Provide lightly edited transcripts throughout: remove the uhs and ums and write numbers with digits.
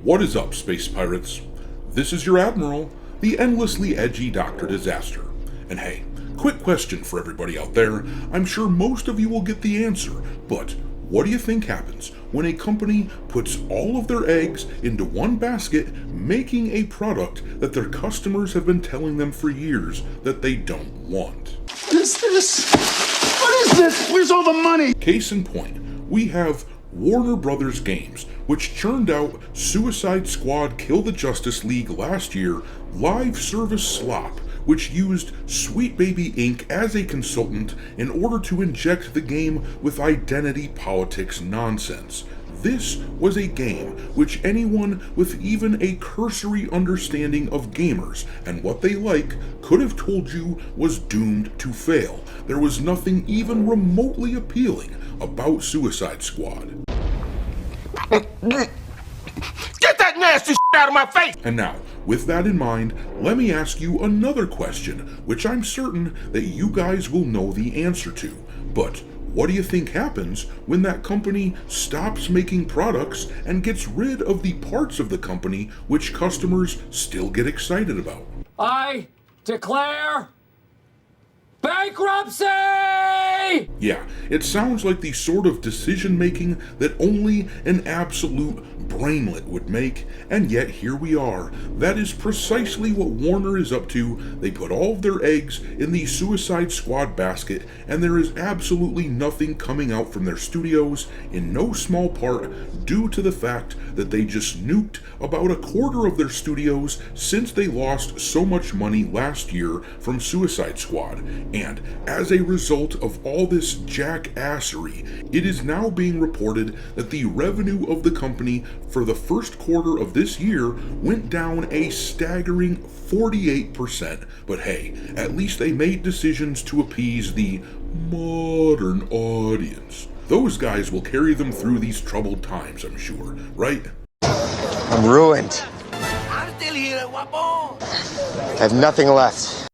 What is up, space pirates? This is your Admiral, the endlessly edgy Dr. Disaster. And hey, quick question for everybody out there. I'm sure most of you will get the answer, but what do you think happens when a company puts all of their eggs into one basket, making a product that their customers have been telling them for years that they don't want? What is this? What is this? Where's all the money? Case in point, we have Warner Brothers Games, which churned out Suicide Squad Kill the Justice League last year, live service slop, which used Sweet Baby Inc. as a consultant in order to inject the game with identity politics nonsense. This was a game which anyone with even a cursory understanding of gamers and what they like could have told you was doomed to fail. There was nothing even remotely appealing about Suicide Squad. Get that nasty shit out of my face! And now, with that in mind, let me ask you another question, which I'm certain that you guys will know the answer to. But what do you think happens when that company stops making products and gets rid of the parts of the company which customers still get excited about? I declare bankruptcy! Yeah, it sounds like the sort of decision-making that only an absolute brainlet would make, and yet here we are. That is precisely what Warner is up to. They put all of their eggs in the Suicide Squad basket, and there is absolutely nothing coming out from their studios, in no small part due to the fact that they just nuked about a quarter of their studios since they lost so much money last year from Suicide Squad. And as a result of all this jackassery, it is now being reported that the revenue of the company for the first quarter of this year went down a staggering 48%. But hey, at least they made decisions to appease the modern audience. Those guys will carry them through these troubled times, I'm sure, right? I'm ruined. I'm still here, guapo. I have nothing left.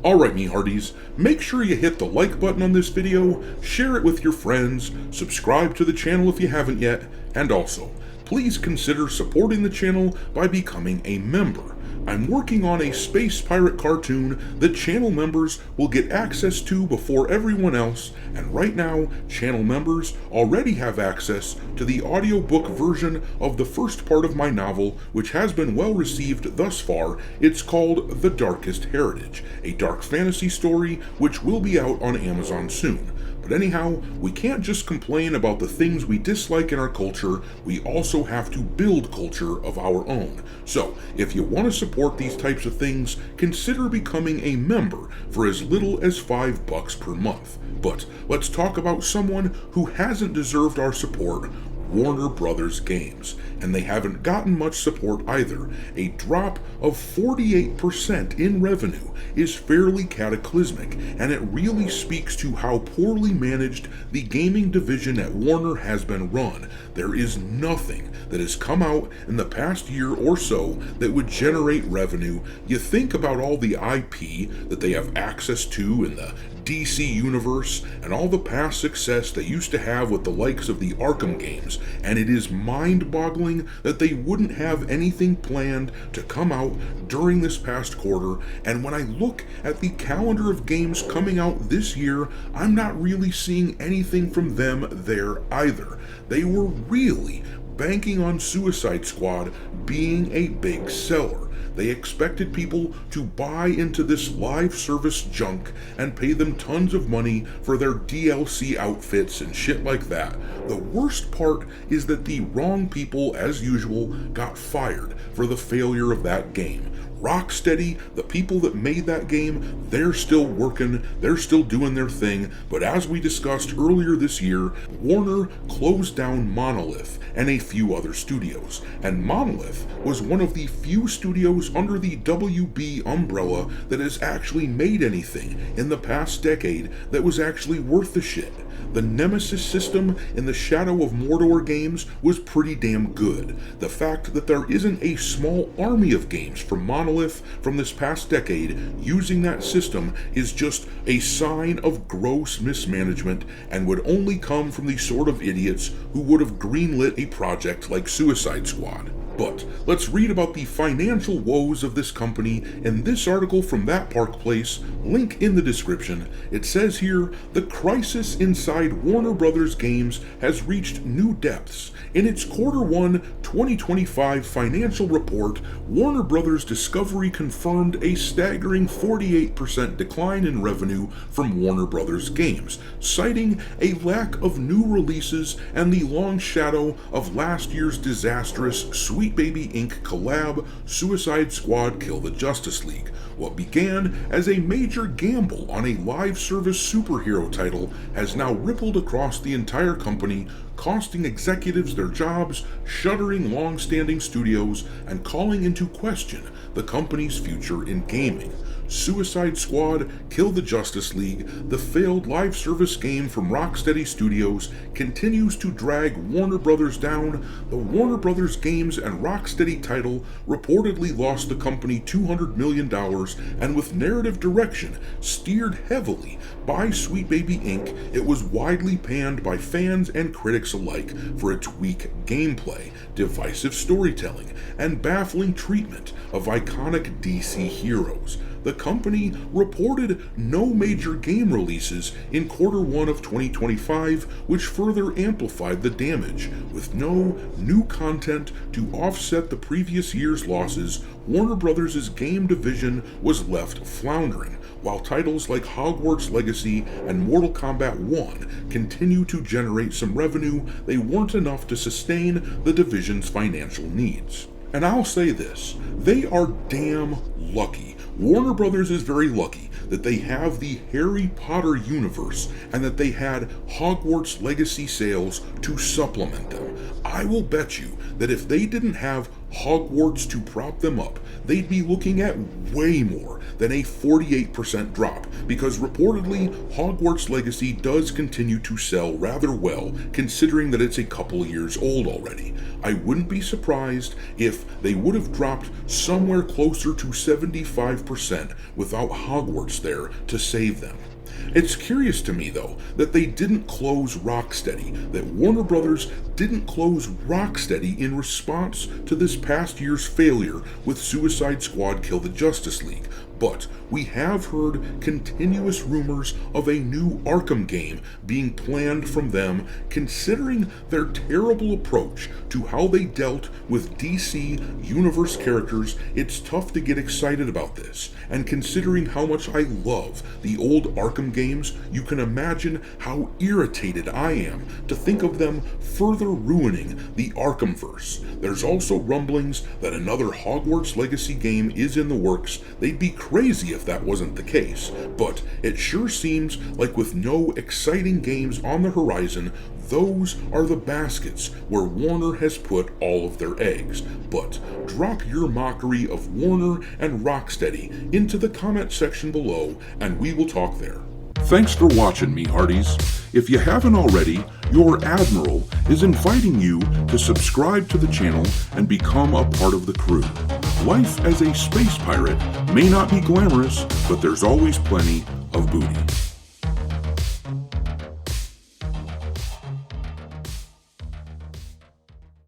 Alright, me hearties, make sure you hit the like button on this video, share it with your friends, subscribe to the channel if you haven't yet, and also, please consider supporting the channel by becoming a member. I'm working on a space pirate cartoon that channel members will get access to before everyone else, and right now, channel members already have access to the audiobook version of the first part of my novel, which has been well received thus far. It's called The Darkest Heritage, a dark fantasy story which will be out on Amazon soon. But anyhow, we can't just complain about the things we dislike in our culture, we also have to build culture of our own. So, if you want to support these types of things, consider becoming a member for as little as $5 per month. But let's talk about someone who hasn't deserved our support, Warner Brothers Games, and they haven't gotten much support either. A drop of 48% in revenue is fairly cataclysmic, and it really speaks to how poorly managed the gaming division at Warner has been run. There is nothing that has come out in the past year or so that would generate revenue. You think about all the IP that they have access to in the DC universe and all the past success they used to have with the likes of the Arkham games, and it is mind-boggling that they wouldn't have anything planned to come out during this past quarter. And when I look at the calendar of games coming out this year, I'm not really seeing anything from them there either. They were really banking on Suicide Squad being a big seller. They expected people to buy into this live service junk and pay them tons of money for their DLC outfits and shit like that. The worst part is that the wrong people, as usual, got fired for the failure of that game. Rocksteady, the people that made that game, they're still working, they're still doing their thing, but as we discussed earlier this year, Warner closed down Monolith and a few other studios, and Monolith was one of the few studios under the WB umbrella that has actually made anything in the past decade that was actually worth the shit. The Nemesis system in the Shadow of Mordor games was pretty damn good. The fact that there isn't a small army of games from Monolith from this past decade using that system is just a sign of gross mismanagement and would only come from the sort of idiots who would have greenlit a project like Suicide Squad. But let's read about the financial woes of this company in this article from That Park Place, link in the description. It says here, the crisis inside Warner Brothers games has reached new depths. In its Q1 2025 financial report, Warner Brothers Discovery confirmed a staggering 48% decline in revenue from Warner Brothers games, citing a lack of new releases and the long shadow of last year's disastrous Sweet Baby Inc. collab Suicide Squad Kill the Justice League. What began as a major gamble on a live service superhero title has now rippled across the entire company, costing executives their jobs, shuttering long-standing studios, and calling into question the company's future in gaming. Suicide Squad Kill the Justice League, the failed live service game from Rocksteady Studios, continues to drag Warner Brothers down. The Warner Brothers games and Rocksteady title reportedly lost the company $200 million, and with narrative direction steered heavily by Sweet Baby Inc., it was widely panned by fans and critics alike for its weak gameplay, divisive storytelling, and baffling treatment of iconic DC heroes. The company reported no major game releases in Q1 of 2025, which further amplified the damage. With no new content to offset the previous year's losses, Warner Brothers' game division was left floundering, while titles like Hogwarts Legacy and Mortal Kombat 1 continue to generate some revenue. They weren't enough to sustain the division's financial needs. And I'll say this, they are damn lucky. Warner Brothers is very lucky that they have the Harry Potter universe and that they had Hogwarts Legacy sales to supplement them. I will bet you that if they didn't have Hogwarts to prop them up, they'd be looking at way more than a 48% drop, because reportedly Hogwarts Legacy does continue to sell rather well, considering that it's a couple years old already. I wouldn't be surprised if they would have dropped somewhere closer to 75% without Hogwarts there to save them. It's curious to me, though, that they didn't close Rocksteady, that Warner Brothers didn't close Rocksteady in response to this past year's failure with Suicide Squad Kill the Justice League. But we have heard continuous rumors of a new Arkham game being planned from them. Considering their terrible approach to how they dealt with DC Universe characters, it's tough to get excited about this. And considering how much I love the old Arkham games, you can imagine how irritated I am to think of them further ruining the Arkhamverse. There's also rumblings that another Hogwarts Legacy game is in the works. They'd be crazy if that wasn't the case, but it sure seems like with no exciting games on the horizon, those are the baskets where Warner has put all of their eggs. But drop your mockery of Warner and Rocksteady into the comment section below, and we will talk there. Thanks for watching, me hearties. If you haven't already, your Admiral is inviting you to subscribe to the channel and become a part of the crew. Life as a space pirate may not be glamorous, but there's always plenty of booty.